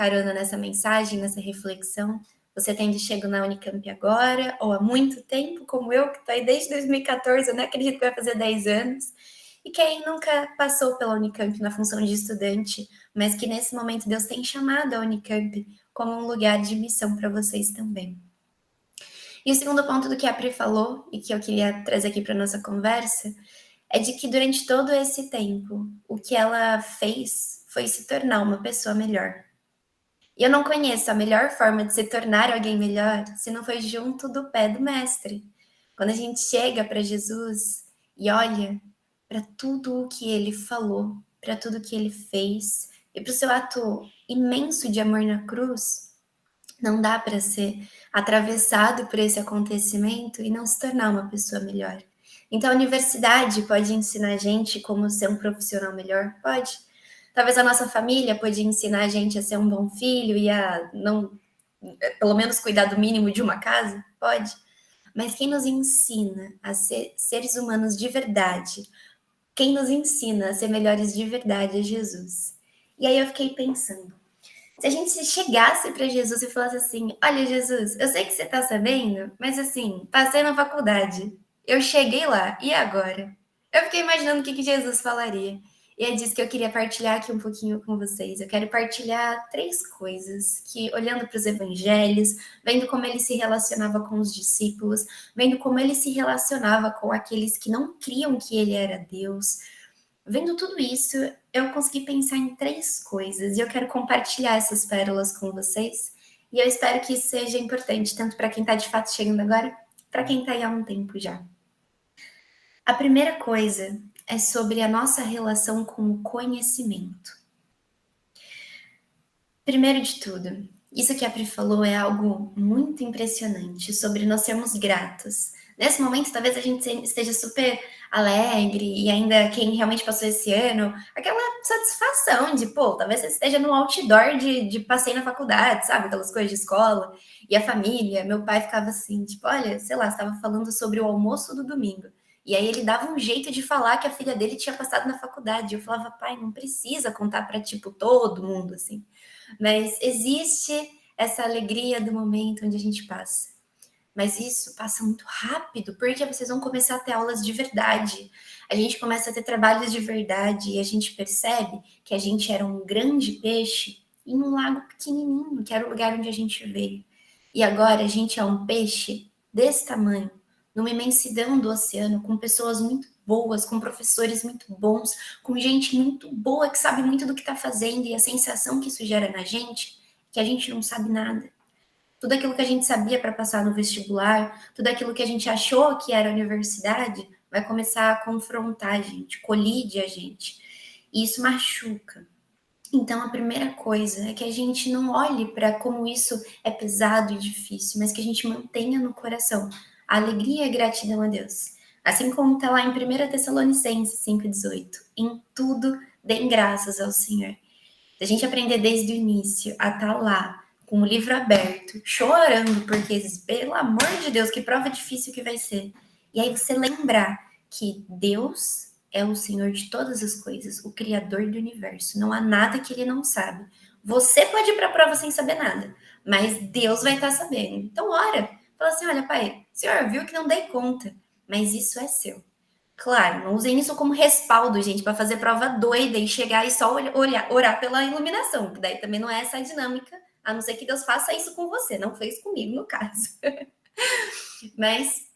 carona nessa mensagem, nessa reflexão, você tendo chego na Unicamp agora, ou há muito tempo, como eu, que estou aí desde 2014, eu nem acredito que vai fazer 10 anos, e quem nunca passou pela Unicamp na função de estudante, mas que nesse momento Deus tem chamado a Unicamp como um lugar de missão para vocês também. E o segundo ponto do que a Pri falou, e que eu queria trazer aqui para nossa conversa, é de que durante todo esse tempo, o que ela fez foi se tornar uma pessoa melhor. E eu não conheço a melhor forma de se tornar alguém melhor se não foi junto do pé do mestre. Quando a gente chega para Jesus e olha para tudo o que ele falou, para tudo o que ele fez e para o seu ato imenso de amor na cruz, não dá para ser atravessado por esse acontecimento e não se tornar uma pessoa melhor. Então a universidade pode ensinar a gente como ser um profissional melhor? Pode. Talvez a nossa família pode ensinar a gente a ser um bom filho e a não, pelo menos cuidar do mínimo de uma casa? Pode. Mas quem nos ensina a ser seres humanos de verdade, quem nos ensina a ser melhores de verdade é Jesus. E aí eu fiquei pensando, se a gente chegasse para Jesus e falasse assim, olha Jesus, eu sei que você está sabendo, mas assim, passei na faculdade, eu cheguei lá, e agora? Eu fiquei imaginando o que Jesus falaria. E é disso que eu queria partilhar aqui um pouquinho com vocês. Eu quero partilhar 3 coisas que, olhando para os evangelhos, vendo como ele se relacionava com os discípulos, vendo como ele se relacionava com aqueles que não criam que ele era Deus, vendo tudo isso, eu consegui pensar em 3 coisas e eu quero compartilhar essas pérolas com vocês. E eu espero que isso seja importante, tanto para quem está de fato chegando agora, para quem está aí há um tempo já. A primeira coisa é sobre a nossa relação com o conhecimento. Primeiro de tudo, isso que a Pri falou é algo muito impressionante sobre nós sermos gratos. Nesse momento, talvez a gente esteja super alegre e ainda quem realmente passou esse ano, aquela satisfação de, pô, talvez você esteja no outdoor de passeio na faculdade, sabe? Aquelas coisas de escola. E a família, meu pai ficava assim, tipo, olha, sei lá, estava falando sobre o almoço do domingo. E aí ele dava um jeito de falar que a filha dele tinha passado na faculdade. Eu falava, pai, não precisa contar para, tipo, todo mundo, assim. Mas existe essa alegria do momento onde a gente passa. Mas isso passa muito rápido, porque vocês vão começar a ter aulas de verdade. A gente começa a ter trabalhos de verdade e a gente percebe que a gente era um grande peixe em um lago pequenininho, que era o lugar onde a gente veio. E agora a gente é um peixe desse tamanho, numa imensidão do oceano, com pessoas muito boas, com professores muito bons, com gente muito boa que sabe muito do que está fazendo, e a sensação que isso gera na gente é que a gente não sabe nada. Tudo aquilo que a gente sabia para passar no vestibular, tudo aquilo que a gente achou que era universidade, vai começar a confrontar a gente, colide a gente. E isso machuca. Então, a primeira coisa é que a gente não olhe para como isso é pesado e difícil, mas que a gente mantenha no coração a alegria e a gratidão a Deus. Assim como está lá em 1 Tessalonicenses 5,18. Em tudo, deem graças ao Senhor. Se a gente aprender desde o início a estar lá, com o livro aberto, chorando, porque, pelo amor de Deus, que prova difícil que vai ser. E aí você lembrar que Deus é o Senhor de todas as coisas, o Criador do universo. Não há nada que ele não sabe. Você pode ir para a prova sem saber nada, mas Deus vai estar sabendo. Então, ora, fala assim, olha, pai, o senhor viu que não dei conta, mas isso é seu. Claro, não usem isso como respaldo, gente, para fazer prova doida e chegar e só orar pela iluminação, que daí também não é essa a dinâmica, a não ser que Deus faça isso com você, não fez comigo no caso. Mas,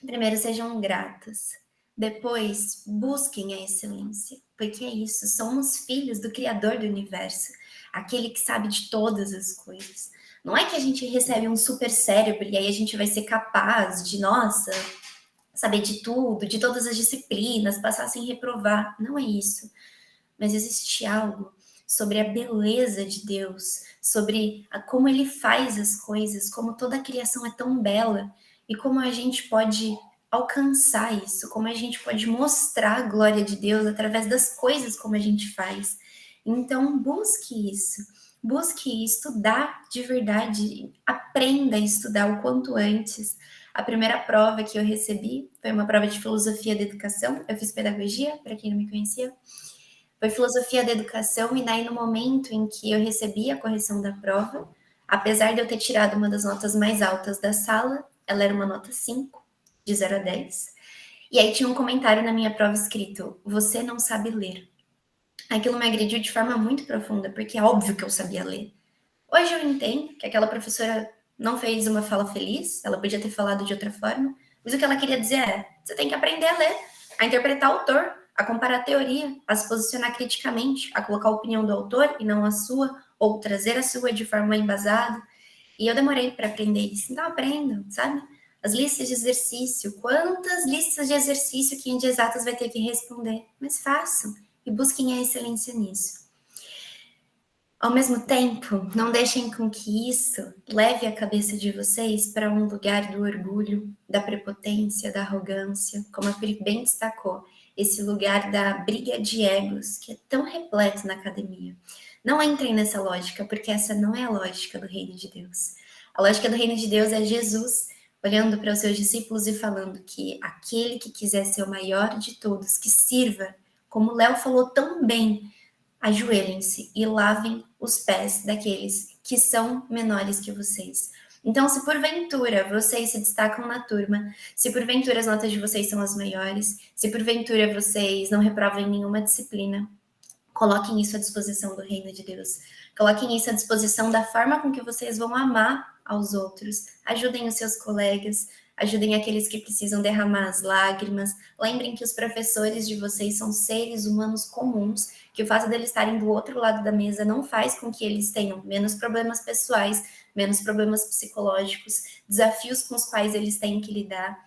primeiro, sejam gratas. Depois, busquem a excelência, porque é isso, somos filhos do Criador do universo, aquele que sabe de todas as coisas. Não é que a gente recebe um super cérebro e aí a gente vai ser capaz de, nossa, saber de tudo, de todas as disciplinas, passar sem reprovar. Não é isso. Mas existe algo sobre a beleza de Deus, sobre como ele faz as coisas, como toda a criação é tão bela e como a gente pode alcançar isso, como a gente pode mostrar a glória de Deus através das coisas como a gente faz. Então, busque isso. Busque estudar de verdade, aprenda a estudar o quanto antes. A primeira prova que eu recebi foi uma prova de filosofia da educação. Eu fiz pedagogia, para quem não me conhecia. Foi filosofia da educação, e daí no momento em que eu recebi a correção da prova, apesar de eu ter tirado uma das notas mais altas da sala, ela era uma nota 5, de 0 a 10. E aí tinha um comentário na minha prova escrito: você não sabe ler. Aquilo me agrediu de forma muito profunda, porque é óbvio que eu sabia ler. Hoje eu entendo que aquela professora não fez uma fala feliz, ela podia ter falado de outra forma, mas o que ela queria dizer é: você tem que aprender a ler, a interpretar o autor, a comparar a teoria, a se posicionar criticamente, a colocar a opinião do autor e não a sua, ou trazer a sua de forma embasada. E eu demorei para aprender isso. Então aprendam, sabe? As listas de exercício, quantas listas de exercício que em de exatas vai ter que responder? Mas façam e busquem a excelência nisso. Ao mesmo tempo, não deixem com que isso leve a cabeça de vocês para um lugar do orgulho, da prepotência, da arrogância, como a Pri bem destacou, esse lugar da briga de egos que é tão repleto na academia. Não entrem nessa lógica, porque essa não é a lógica do reino de Deus. A lógica do reino de Deus é Jesus olhando para os seus discípulos e falando que aquele que quiser ser o maior de todos, que sirva, como o Léo falou tão bem, ajoelhem-se e lavem os pés daqueles que são menores que vocês. Então, se porventura vocês se destacam na turma, se porventura as notas de vocês são as maiores, se porventura vocês não reprovam em nenhuma disciplina, coloquem isso à disposição do reino de Deus. Coloquem isso à disposição da forma com que vocês vão amar aos outros. Ajudem os seus colegas, ajudem aqueles que precisam derramar as lágrimas. Lembrem que os professores de vocês são seres humanos comuns, que o fato deles estarem do outro lado da mesa não faz com que eles tenham menos problemas pessoais, menos problemas psicológicos, desafios com os quais eles têm que lidar.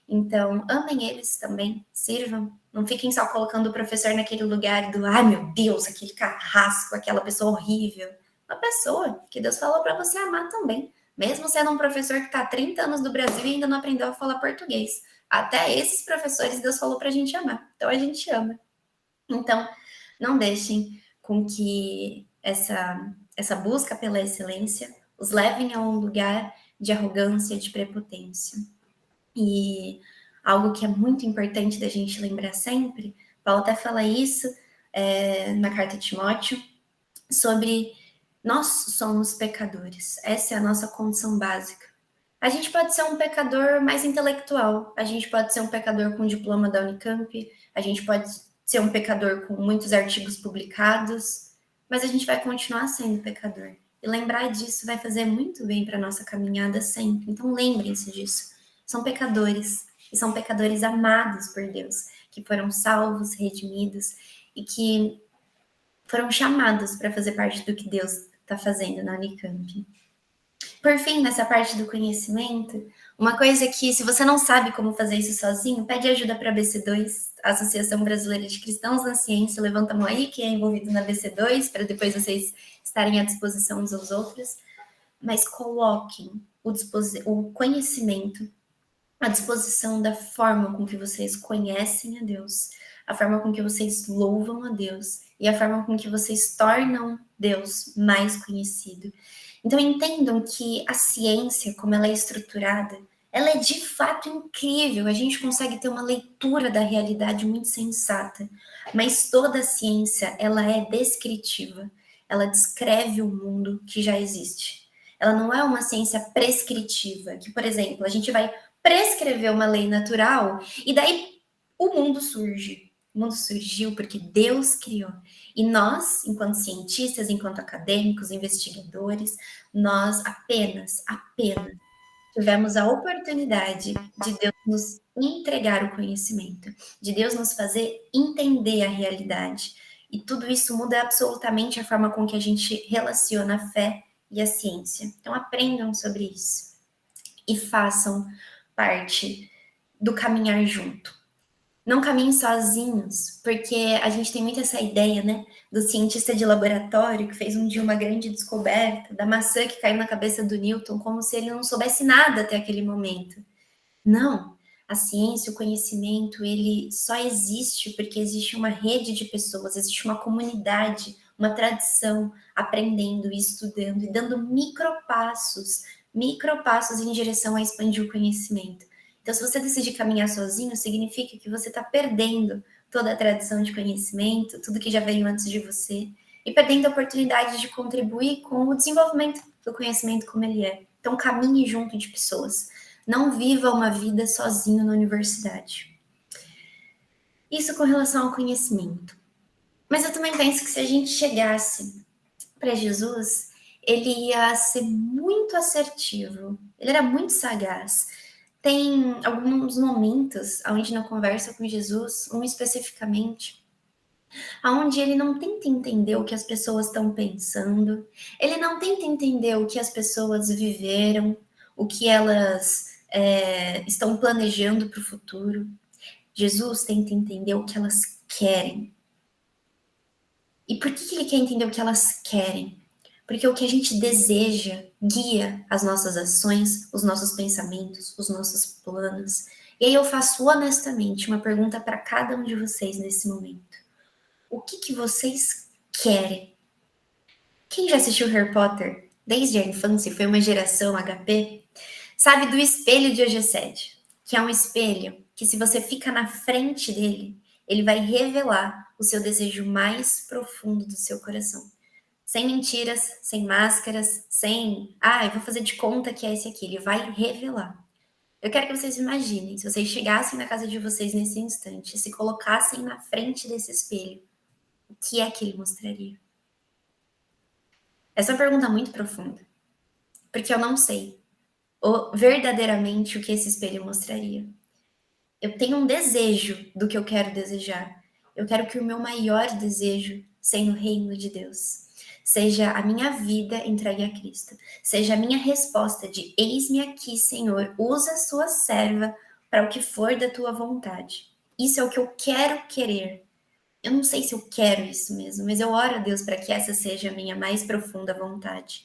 Então, amem eles também, sirvam. Não fiquem só colocando o professor naquele lugar do, ai meu Deus, aquele carrasco, aquela pessoa horrível. Uma pessoa que Deus falou para você amar também. Mesmo sendo um professor que está há 30 anos no Brasil e ainda não aprendeu a falar português. Até esses professores Deus falou para a gente amar. Então a gente ama. Então, não deixem com que essa busca pela excelência os levem a um lugar de arrogância, de prepotência. E algo que é muito importante da gente lembrar sempre, Paulo até fala isso na carta de Timóteo, sobre nós somos pecadores. Essa é a nossa condição básica. A gente pode ser um pecador mais intelectual, a gente pode ser um pecador com diploma da Unicamp, a gente pode ser um pecador com muitos artigos publicados, mas a gente vai continuar sendo pecador. E lembrar disso vai fazer muito bem para a nossa caminhada sempre. Então lembrem-se disso. São pecadores, e são pecadores amados por Deus, que foram salvos, redimidos e que foram chamados para fazer parte do que Deus está fazendo na Unicamp. Por fim, nessa parte do conhecimento, uma coisa que, se você não sabe como fazer isso sozinho, pede ajuda para a BC2, a Associação Brasileira de Cristãos na Ciência. Levanta a mão aí, quem é envolvido na BC2, para depois vocês estarem à disposição uns aos outros. Mas coloquem o conhecimento à disposição da forma com que vocês conhecem a Deus, a forma com que vocês louvam a Deus e a forma com que vocês tornam Deus mais conhecido. Então entendam que a ciência, como ela é estruturada, ela é de fato incrível. A gente consegue ter uma leitura da realidade muito sensata, mas toda a ciência, ela é descritiva. Ela descreve o mundo que já existe. Ela não é uma ciência prescritiva, que, por exemplo, a gente vai prescrever uma lei natural e daí o mundo surge. O mundo surgiu porque Deus criou. E nós, enquanto cientistas, enquanto acadêmicos, investigadores, nós apenas tivemos a oportunidade de Deus nos entregar o conhecimento, de Deus nos fazer entender a realidade. E tudo isso muda absolutamente a forma com que a gente relaciona a fé e a ciência. Então aprendam sobre isso e façam parte do caminhar junto. Não caminhem sozinhos, porque a gente tem muito essa ideia, né, do cientista de laboratório que fez um dia uma grande descoberta, da maçã que caiu na cabeça do Newton, como se ele não soubesse nada até aquele momento. Não, a ciência, o conhecimento, ele só existe porque existe uma rede de pessoas, existe uma comunidade, uma tradição, aprendendo e estudando e dando micropassos em direção a expandir o conhecimento. Então, se você decidir caminhar sozinho, significa que você está perdendo toda a tradição de conhecimento, tudo que já veio antes de você, e perdendo a oportunidade de contribuir com o desenvolvimento do conhecimento como ele é. Então, caminhe junto de pessoas. Não viva uma vida sozinho na universidade. Isso com relação ao conhecimento. Mas eu também penso que se a gente chegasse para Jesus, ele ia ser muito assertivo. Ele era muito sagaz. Tem alguns momentos onde na conversa com Jesus, um especificamente, onde ele não tenta entender o que as pessoas estão pensando, ele não tenta entender o que as pessoas viveram, o que elas estão planejando para o futuro. Jesus tenta entender o que elas querem. E por que ele quer entender o que elas querem? Porque o que a gente deseja guia as nossas ações, os nossos pensamentos, os nossos planos. E aí eu faço honestamente uma pergunta para cada um de vocês nesse momento. O que vocês querem? Quem já assistiu Harry Potter desde a infância, foi uma geração HP, sabe do espelho de Ogessed, que é um espelho que se você fica na frente dele, ele vai revelar o seu desejo mais profundo do seu coração. Sem mentiras, sem máscaras, sem, eu vou fazer de conta que é esse aqui. Ele vai revelar. Eu quero que vocês imaginem, se vocês chegassem na casa de vocês nesse instante, se colocassem na frente desse espelho, o que é que ele mostraria? Essa é uma pergunta muito profunda, porque eu não sei verdadeiramente o que esse espelho mostraria. Eu tenho um desejo do que eu quero desejar. Eu quero que o meu maior desejo seja no reino de Deus. Seja a minha vida entregue a Cristo. Seja a minha resposta de eis-me aqui, Senhor, usa a sua serva para o que for da tua vontade. Isso é o que eu quero querer. Eu não sei se eu quero isso mesmo, mas eu oro a Deus para que essa seja a minha mais profunda vontade.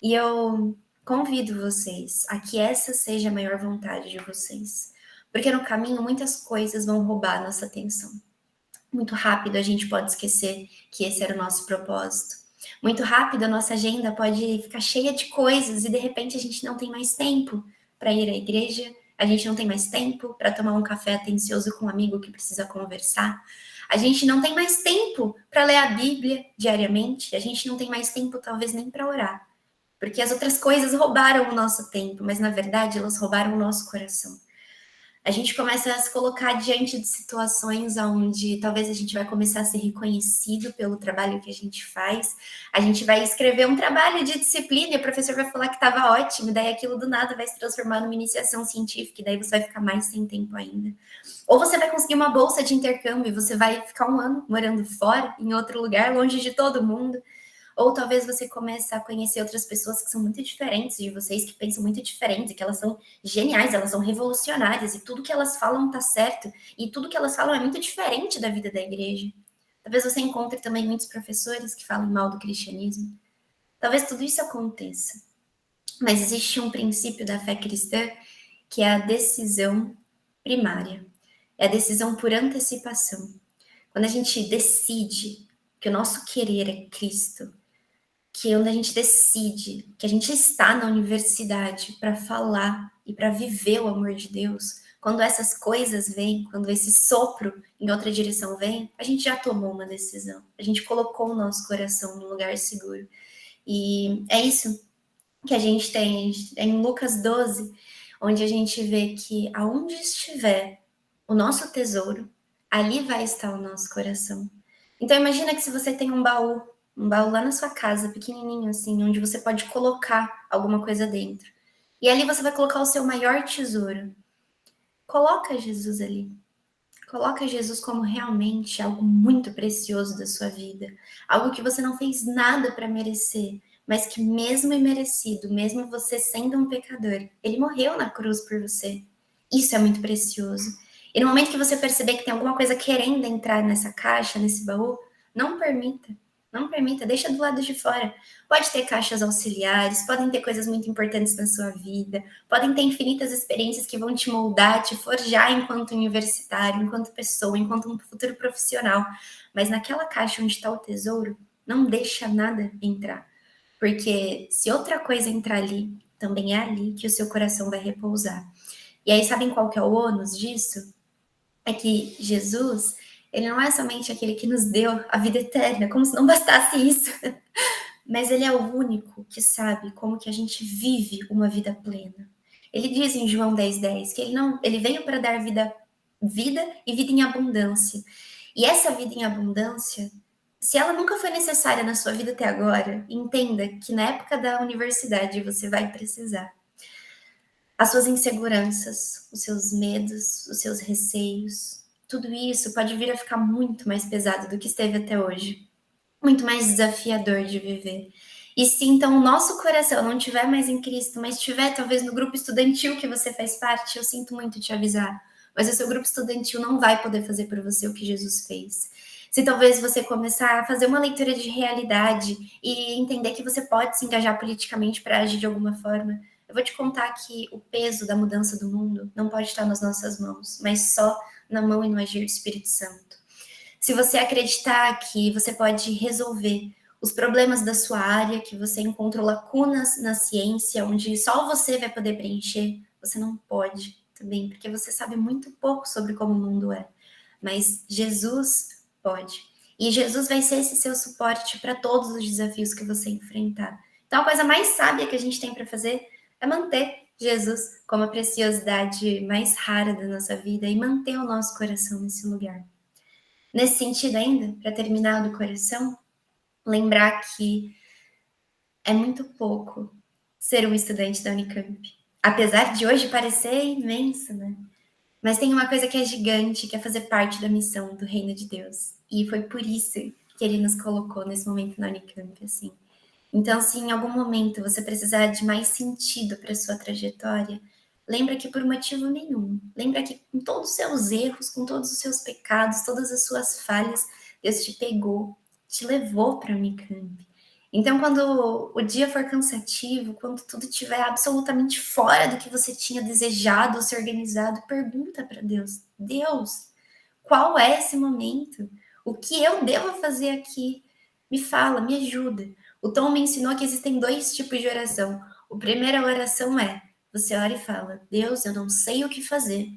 E eu convido vocês a que essa seja a maior vontade de vocês. Porque no caminho muitas coisas vão roubar a nossa atenção. Muito rápido a gente pode esquecer que esse era o nosso propósito. Muito rápido a nossa agenda pode ficar cheia de coisas e de repente a gente não tem mais tempo para ir à igreja, a gente não tem mais tempo para tomar um café atencioso com um amigo que precisa conversar. A gente não tem mais tempo para ler a Bíblia diariamente, a gente não tem mais tempo talvez nem para orar. Porque as outras coisas roubaram o nosso tempo, mas na verdade elas roubaram o nosso coração. A gente começa a se colocar diante de situações onde talvez a gente vai começar a ser reconhecido pelo trabalho que a gente faz. A gente vai escrever um trabalho de disciplina e o professor vai falar que estava ótimo, e daí aquilo do nada vai se transformar numa iniciação científica, e daí você vai ficar mais sem tempo ainda. Ou você vai conseguir uma bolsa de intercâmbio e você vai ficar um ano morando fora, em outro lugar, longe de todo mundo. Ou talvez você comece a conhecer outras pessoas que são muito diferentes de vocês, que pensam muito diferente, que elas são geniais, elas são revolucionárias, e tudo que elas falam tá certo, e tudo que elas falam é muito diferente da vida da igreja. Talvez você encontre também muitos professores que falam mal do cristianismo. Talvez tudo isso aconteça. Mas existe um princípio da fé cristã que é a decisão primária. É a decisão por antecipação. Quando a gente decide que o nosso querer é Cristo, que onde a gente decide que a gente está na universidade para falar e para viver o amor de Deus, quando essas coisas vêm, quando esse sopro em outra direção vem, a gente já tomou uma decisão. A gente colocou o nosso coração num lugar seguro. E é isso que a gente tem em Lucas 12, onde a gente vê que aonde estiver o nosso tesouro, ali vai estar o nosso coração. Então imagina que se você tem um baú lá na sua casa, pequenininho assim, onde você pode colocar alguma coisa dentro. E ali você vai colocar o seu maior tesouro. Coloca Jesus ali. Coloca Jesus como realmente algo muito precioso da sua vida. Algo que você não fez nada para merecer, mas que mesmo imerecido, mesmo você sendo um pecador, ele morreu na cruz por você. Isso é muito precioso. E no momento que você perceber que tem alguma coisa querendo entrar nessa caixa, nesse baú, não permita. Não permita, deixa do lado de fora. Pode ter caixas auxiliares, podem ter coisas muito importantes na sua vida, podem ter infinitas experiências que vão te moldar, te forjar enquanto universitário, enquanto pessoa, enquanto um futuro profissional. Mas naquela caixa onde está o tesouro, não deixa nada entrar. Porque se outra coisa entrar ali, também é ali que o seu coração vai repousar. E aí, sabem qual que é o ônus disso? É que Jesus, Ele não é somente aquele que nos deu a vida eterna, como se não bastasse isso. Mas ele é o único que sabe como que a gente vive uma vida plena. Ele diz em João 10:10 que ele veio para dar vida e vida em abundância. E essa vida em abundância, se ela nunca foi necessária na sua vida até agora, entenda que na época da universidade você vai precisar. As suas inseguranças, os seus medos, os seus receios, tudo isso pode vir a ficar muito mais pesado do que esteve até hoje, muito mais desafiador de viver. E se então o nosso coração não estiver mais em Cristo, mas estiver talvez no grupo estudantil que você faz parte, eu sinto muito te avisar, mas o seu grupo estudantil não vai poder fazer por você o que Jesus fez. Se talvez você começar a fazer uma leitura de realidade e entender que você pode se engajar politicamente para agir de alguma forma, eu vou te contar que o peso da mudança do mundo não pode estar nas nossas mãos, mas só na mão e no agir do Espírito Santo. Se você acreditar que você pode resolver os problemas da sua área, que você encontrou lacunas na ciência, onde só você vai poder preencher, você não pode também, porque você sabe muito pouco sobre como o mundo é. Mas Jesus pode. E Jesus vai ser esse seu suporte para todos os desafios que você enfrentar. Então, a coisa mais sábia que a gente tem para fazer é manter Jesus como a preciosidade mais rara da nossa vida e manter o nosso coração nesse lugar. Nesse sentido ainda, para terminar do coração, lembrar que é muito pouco ser um estudante da Unicamp. Apesar de hoje parecer imenso, né? Mas tem uma coisa que é gigante, que é fazer parte da missão do reino de Deus. E foi por isso que ele nos colocou nesse momento na Unicamp, assim. Então, se em algum momento você precisar de mais sentido para sua trajetória, lembra que por motivo nenhum. Lembra que com todos os seus erros, com todos os seus pecados, todas as suas falhas, Deus te pegou, te levou para a Unicamp. Então, quando o dia for cansativo, quando tudo estiver absolutamente fora do que você tinha desejado ou se organizado, pergunta para Deus: Deus, qual é esse momento? O que eu devo fazer aqui? Me fala, me ajuda. O Tom me ensinou que existem 2 tipos de oração. A primeira oração é: você ora e fala, Deus, eu não sei o que fazer,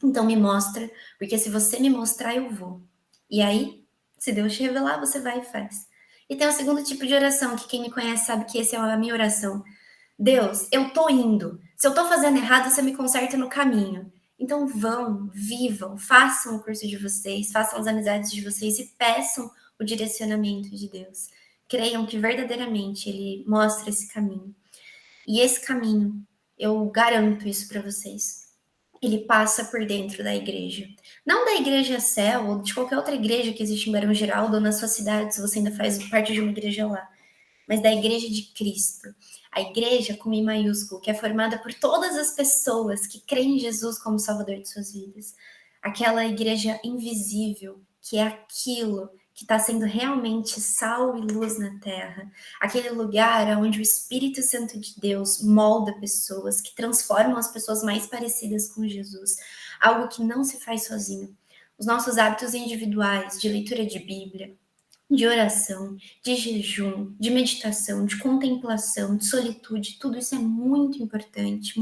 então me mostra, porque se você me mostrar, eu vou. E aí, se Deus te revelar, você vai e faz. E tem o segundo tipo de oração, que quem me conhece sabe que essa é a minha oração. Deus, eu tô indo. Se eu tô fazendo errado, você me conserta no caminho. Então vão, vivam, façam o curso de vocês, façam as amizades de vocês e peçam o direcionamento de Deus. Creiam que verdadeiramente Ele mostra esse caminho. E esse caminho, eu garanto isso para vocês, ele passa por dentro da igreja. Não da igreja Céu ou de qualquer outra igreja que existe em Barão Geraldo ou na sua cidade, se você ainda faz parte de uma igreja lá, mas da igreja de Cristo. A igreja com I maiúsculo, que é formada por todas as pessoas que creem em Jesus como Salvador de suas vidas. Aquela igreja invisível, que é aquilo que está sendo realmente sal e luz na terra. Aquele lugar onde o Espírito Santo de Deus molda pessoas, que transformam as pessoas mais parecidas com Jesus. Algo que não se faz sozinho. Os nossos hábitos individuais de leitura de Bíblia, de oração, de jejum, de meditação, de contemplação, de solitude, tudo isso é muito importante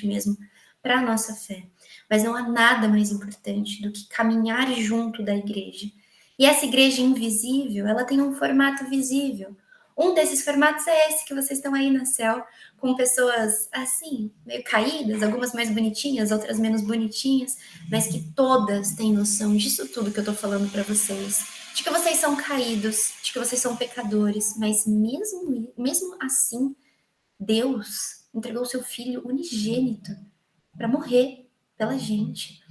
mesmo para a nossa fé. Mas não há nada mais importante do que caminhar junto da igreja. E essa igreja invisível, ela tem um formato visível. Um desses formatos é esse que vocês estão aí na céu, com pessoas assim, meio caídas, algumas mais bonitinhas, outras menos bonitinhas, mas que todas têm noção disso tudo que eu tô falando para vocês, de que vocês são caídos, de que vocês são pecadores, mas mesmo assim, Deus entregou seu Filho unigênito para morrer pela gente.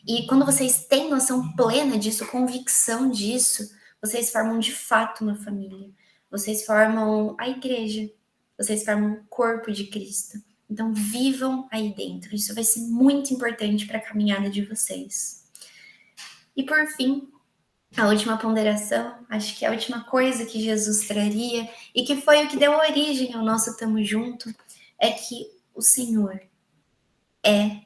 E quando vocês têm noção plena disso, convicção disso, vocês formam de fato uma família. Vocês formam a igreja. Vocês formam o corpo de Cristo. Então, vivam aí dentro. Isso vai ser muito importante para a caminhada de vocês. E por fim, a última ponderação, acho que é a última coisa que Jesus traria e que foi o que deu origem ao nosso Tamo Junto, é que o Senhor é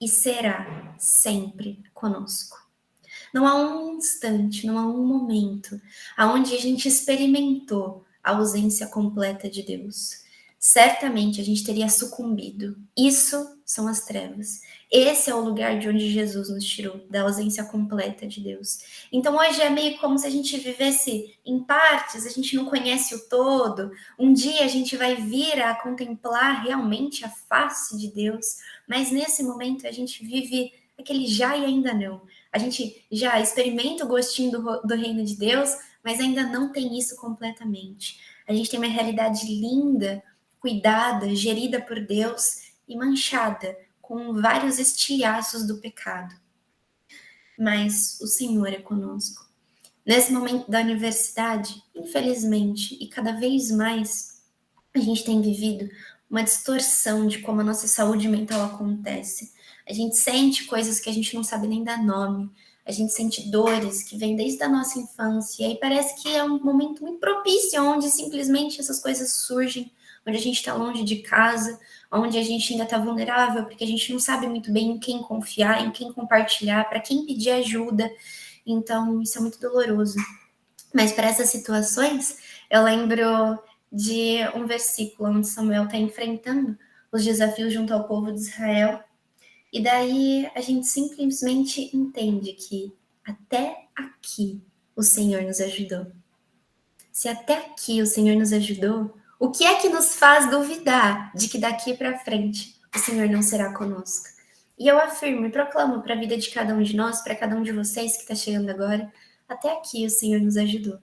e será sempre conosco. Não há um instante, não há um momento onde a gente experimentou a ausência completa de Deus. certamente a gente teria sucumbido. Isso são as trevas. Esse é o lugar de onde Jesus nos tirou, da ausência completa de Deus. Então hoje é meio como se a gente vivesse em partes, a gente não conhece o todo. Um dia a gente vai vir a contemplar realmente a face de Deus, mas nesse momento a gente vive aquele já e ainda não. A gente já experimenta o gostinho do reino de Deus, mas ainda não tem isso completamente. A gente tem uma realidade linda, cuidada, gerida por Deus e manchada com vários estilhaços do pecado. Mas o Senhor é conosco. Nesse momento da universidade, infelizmente, e cada vez mais, a gente tem vivido uma distorção de como a nossa saúde mental acontece. A gente sente coisas que a gente não sabe nem dar nome. A gente sente dores que vêm desde a nossa infância. E aí parece que é um momento muito propício, onde simplesmente essas coisas surgem, onde a gente está longe de casa, onde a gente ainda está vulnerável, porque a gente não sabe muito bem em quem confiar, em quem compartilhar, para quem pedir ajuda. Então, isso é muito doloroso. Mas para essas situações, eu lembro de um versículo onde Samuel está enfrentando os desafios junto ao povo de Israel. E daí a gente simplesmente entende que até aqui o Senhor nos ajudou. Se até aqui o Senhor nos ajudou, o que é que nos faz duvidar de que daqui para frente o Senhor não será conosco? E eu afirmo e proclamo para a vida de cada um de nós, para cada um de vocês que está chegando agora, até aqui o Senhor nos ajudou.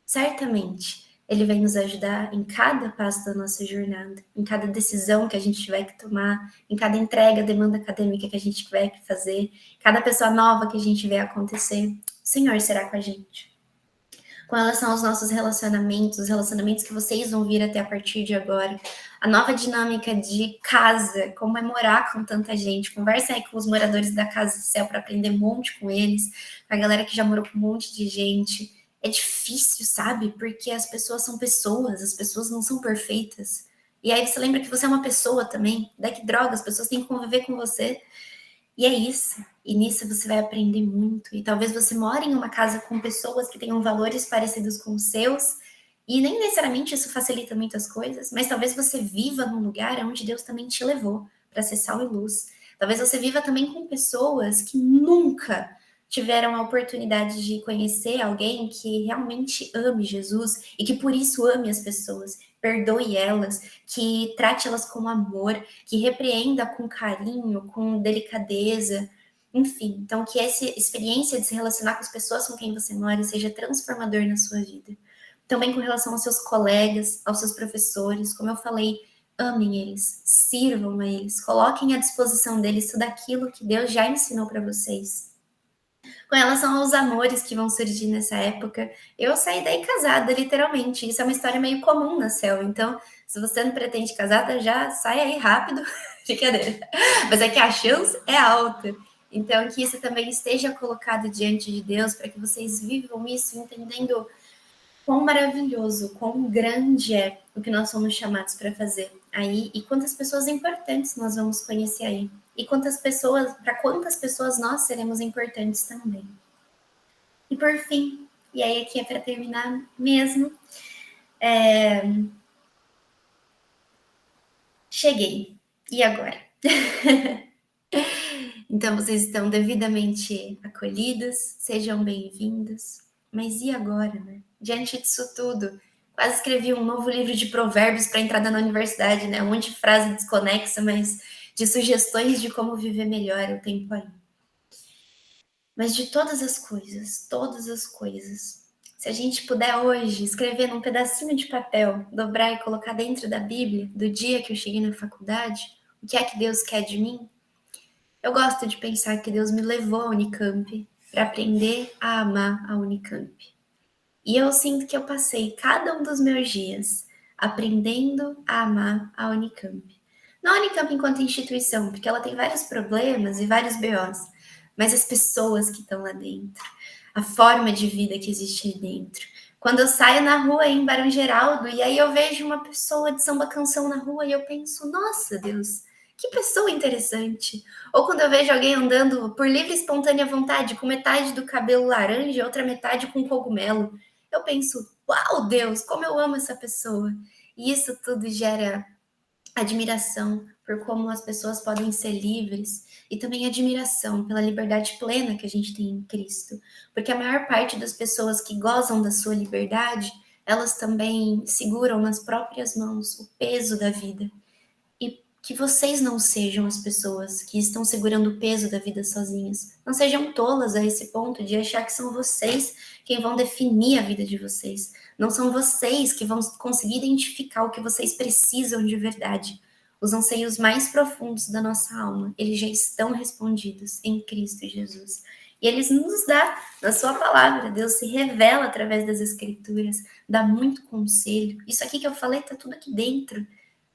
Certamente, Ele vai nos ajudar em cada passo da nossa jornada, em cada decisão que a gente tiver que tomar, em cada entrega, demanda acadêmica que a gente tiver que fazer, cada pessoa nova que a gente vê acontecer. O Senhor será com a gente. Com relação aos nossos relacionamentos, os relacionamentos que vocês vão vir até a partir de agora, a nova dinâmica de casa, como é morar com tanta gente. Conversa aí com os moradores da Casa do Céu para aprender um monte com eles, com a galera que já morou com um monte de gente. É difícil, sabe? Porque as pessoas são pessoas, as pessoas não são perfeitas. E aí você lembra que você é uma pessoa também. Daí que droga, as pessoas têm que conviver com você. E é isso. E nisso você vai aprender muito. E talvez você more em uma casa com pessoas que tenham valores parecidos com os seus. E nem necessariamente isso facilita muitas coisas, mas talvez você viva num lugar onde Deus também te levou para ser sal e luz. Talvez você viva também com pessoas que nunca tiveram a oportunidade de conhecer alguém que realmente ame Jesus e que por isso ame as pessoas, perdoe elas, que trate elas com amor, que repreenda com carinho, com delicadeza, enfim. Então, que essa experiência de se relacionar com as pessoas com quem você mora seja transformador na sua vida. Também com relação aos seus colegas, aos seus professores, como eu falei, amem eles, sirvam a eles, coloquem à disposição deles tudo aquilo que Deus já ensinou para vocês. Com relação aos amores que vão surgir nessa época, eu saí daí casada, literalmente. Isso é uma história meio comum na Céu. Então, se você não pretende casada, já sai aí rápido. Brincadeira. Mas é que a chance é alta. Então, que isso também esteja colocado diante de Deus, para que vocês vivam isso entendendo quão maravilhoso, quão grande é o que nós somos chamados para fazer aí e quantas pessoas importantes nós vamos conhecer aí. E para quantas pessoas nós seremos importantes também. E por fim, e aí aqui é para terminar mesmo, cheguei. E agora? Então vocês estão devidamente acolhidos, sejam bem-vindos. Mas e agora, né? Diante disso tudo, quase escrevi um novo livro de provérbios para entrada na universidade, né? Um monte de frase desconexa, mas de sugestões de como viver melhor o tempo aí. Mas de todas as coisas, se a gente puder hoje escrever num pedacinho de papel, dobrar e colocar dentro da Bíblia, do dia que eu cheguei na faculdade, o que é que Deus quer de mim? Eu gosto de pensar que Deus me levou à Unicamp para aprender a amar a Unicamp. E eu sinto que eu passei cada um dos meus dias aprendendo a amar a Unicamp. Não a Unicamp enquanto instituição, porque ela tem vários problemas e vários BOs, mas as pessoas que estão lá dentro, a forma de vida que existe aí dentro. Quando eu saio na rua em Barão Geraldo e aí eu vejo uma pessoa de samba canção na rua e eu penso, nossa Deus, que pessoa interessante. Ou quando eu vejo alguém andando por livre e espontânea vontade, com metade do cabelo laranja e outra metade com cogumelo, eu penso, uau, Deus, como eu amo essa pessoa. E isso tudo gera admiração por como as pessoas podem ser livres e também admiração pela liberdade plena que a gente tem em Cristo. Porque a maior parte das pessoas que gozam da sua liberdade, elas também seguram nas próprias mãos o peso da vida. E que vocês não sejam as pessoas que estão segurando o peso da vida sozinhas. Não sejam tolas a esse ponto de achar que são vocês quem vão definir a vida de vocês. Não são vocês que vão conseguir identificar o que vocês precisam de verdade. Os anseios mais profundos da nossa alma, eles já estão respondidos em Cristo Jesus. E eles nos dá na sua palavra. Deus se revela através das escrituras, dá muito conselho. Isso aqui que eu falei tá tudo aqui dentro.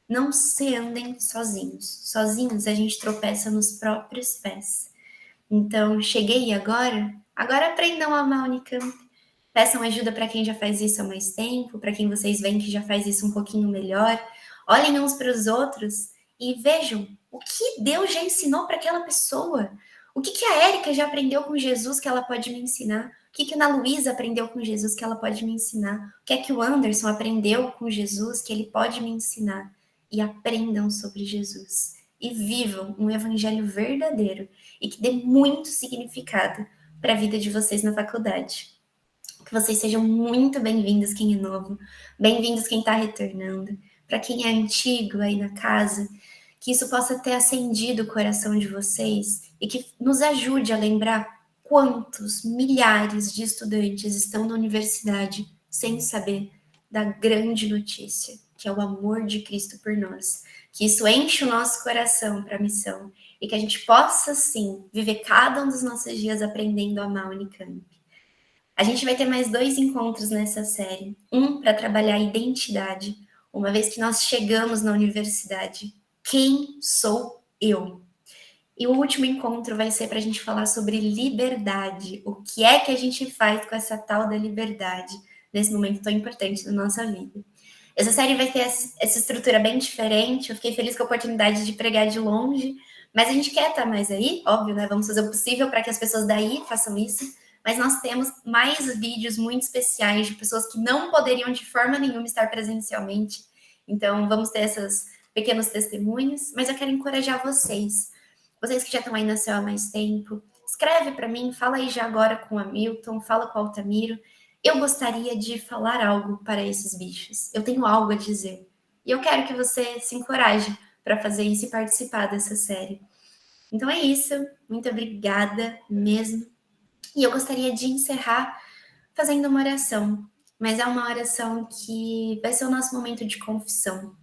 Não se andem sozinhos. Sozinhos a gente tropeça nos próprios pés. Então, cheguei agora aprendam a amar a Unicamp. Peçam ajuda para quem já faz isso há mais tempo, para quem vocês veem que já faz isso um pouquinho melhor. Olhem uns para os outros e vejam o que Deus já ensinou para aquela pessoa. O que a Érica já aprendeu com Jesus que ela pode me ensinar? O que a Ana Luísa aprendeu com Jesus que ela pode me ensinar? O que é que o Anderson aprendeu com Jesus que ele pode me ensinar? E aprendam sobre Jesus. E vivam um evangelho verdadeiro e que dê muito significado para a vida de vocês na faculdade. Que vocês sejam muito bem-vindos, quem é novo, bem-vindos quem está retornando, para quem é antigo aí na casa, que isso possa ter acendido o coração de vocês e que nos ajude a lembrar quantos milhares de estudantes estão na universidade sem saber da grande notícia, que é o amor de Cristo por nós. Que isso enche o nosso coração para a missão e que a gente possa, sim, viver cada um dos nossos dias aprendendo a amar a Unicamp. A gente vai ter mais 2 encontros nessa série. Um para trabalhar a identidade, uma vez que nós chegamos na universidade. Quem sou eu? E o último encontro vai ser para a gente falar sobre liberdade. O que é que a gente faz com essa tal da liberdade nesse momento tão importante da nossa vida? Essa série vai ter essa estrutura bem diferente. Eu fiquei feliz com a oportunidade de pregar de longe, mas a gente quer estar mais aí, óbvio, né? Vamos fazer o possível para que as pessoas daí façam isso. Mas nós temos mais vídeos muito especiais de pessoas que não poderiam de forma nenhuma estar presencialmente. Então, vamos ter esses pequenos testemunhos, mas eu quero encorajar vocês. Vocês que já estão aí na céu há mais tempo, escreve para mim, fala aí já agora com o Hamilton, fala com o Altamiro. Eu gostaria de falar algo para esses bichos. Eu tenho algo a dizer. E eu quero que você se encoraje para fazer isso e participar dessa série. Então é isso. Muito obrigada mesmo. E eu gostaria de encerrar fazendo uma oração, mas é uma oração que vai ser o nosso momento de confissão.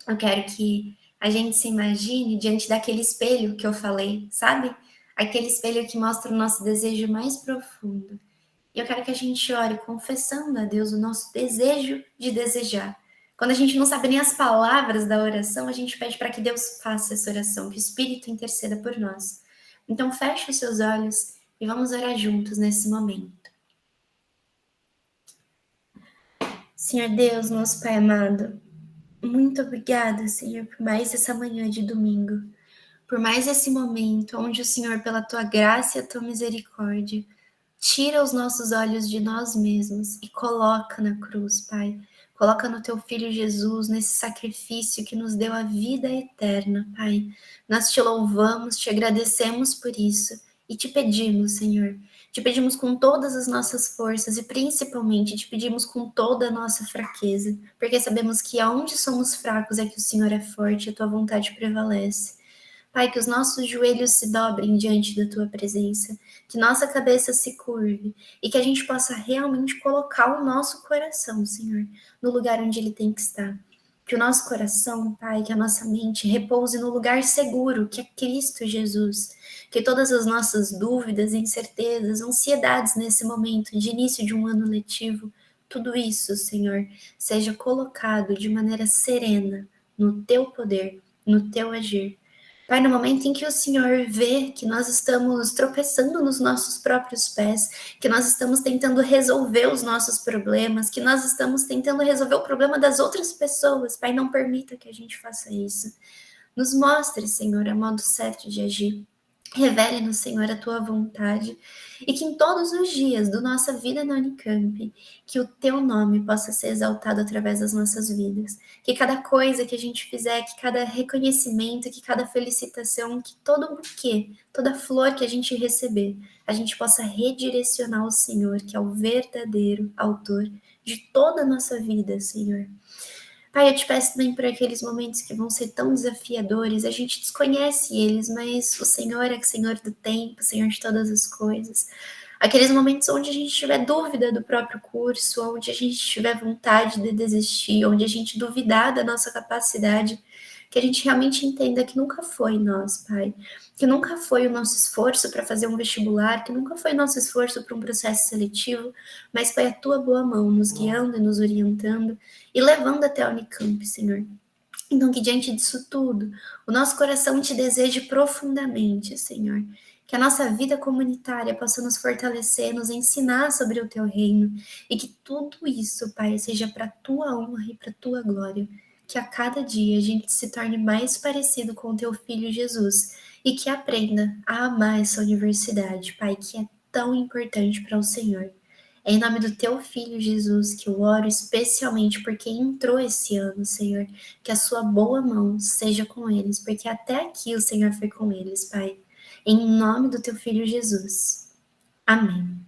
Eu quero que a gente se imagine diante daquele espelho que eu falei, sabe? Aquele espelho que mostra o nosso desejo mais profundo. E eu quero que a gente ore confessando a Deus o nosso desejo de desejar. Quando a gente não sabe nem as palavras da oração, a gente pede para que Deus faça essa oração, que o Espírito interceda por nós. Então feche os seus olhos e vamos orar juntos nesse momento. Senhor Deus, nosso Pai amado, muito obrigada, Senhor, por mais essa manhã de domingo, por mais esse momento onde o Senhor, pela Tua graça e a Tua misericórdia, tira os nossos olhos de nós mesmos e coloca na cruz, Pai. Coloca no Teu Filho Jesus, nesse sacrifício que nos deu a vida eterna, Pai. Nós te louvamos, te agradecemos por isso e te pedimos, Senhor, te pedimos com todas as nossas forças e principalmente te pedimos com toda a nossa fraqueza, porque sabemos que aonde somos fracos é que o Senhor é forte e a Tua vontade prevalece. Pai, que os nossos joelhos se dobrem diante da Tua presença, que nossa cabeça se curve e que a gente possa realmente colocar o nosso coração, Senhor, no lugar onde ele tem que estar. Que o nosso coração, Pai, que a nossa mente repouse no lugar seguro, que é Cristo Jesus. Que todas as nossas dúvidas, incertezas, ansiedades nesse momento de início de um ano letivo, tudo isso, Senhor, seja colocado de maneira serena no Teu poder, no Teu agir. Pai, no momento em que o Senhor vê que nós estamos tropeçando nos nossos próprios pés, que nós estamos tentando resolver os nossos problemas, que nós estamos tentando resolver o problema das outras pessoas, Pai, não permita que a gente faça isso. Nos mostre, Senhor, o modo certo de agir. Revele-nos, Senhor, a tua vontade e que em todos os dias da nossa vida na Unicamp, que o teu nome possa ser exaltado através das nossas vidas. Que cada coisa que a gente fizer, que cada reconhecimento, que cada felicitação, que todo buquê, toda flor que a gente receber, a gente possa redirecionar ao Senhor, que é o verdadeiro autor de toda a nossa vida, Senhor. Pai, eu te peço também por aqueles momentos que vão ser tão desafiadores, a gente desconhece eles, mas o Senhor é Senhor do tempo, Senhor de todas as coisas. Aqueles momentos onde a gente tiver dúvida do próprio curso, onde a gente tiver vontade de desistir, onde a gente duvidar da nossa capacidade, que a gente realmente entenda que nunca foi nós, Pai. Que nunca foi o nosso esforço para fazer um vestibular, que nunca foi o nosso esforço para um processo seletivo, mas foi a tua boa mão nos guiando e nos orientando e levando até a Unicamp, Senhor. Então, que diante disso tudo, o nosso coração te deseje profundamente, Senhor. Que a nossa vida comunitária possa nos fortalecer, nos ensinar sobre o teu reino. E que tudo isso, Pai, seja para a tua honra e para a tua glória. Que a cada dia a gente se torne mais parecido com o teu filho Jesus. E que aprenda a amar essa universidade, Pai, que é tão importante para o Senhor. É em nome do teu filho Jesus que eu oro especialmente porque entrou esse ano, Senhor. Que a sua boa mão seja com eles, porque até aqui o Senhor foi com eles, Pai. Em nome do teu filho Jesus. Amém.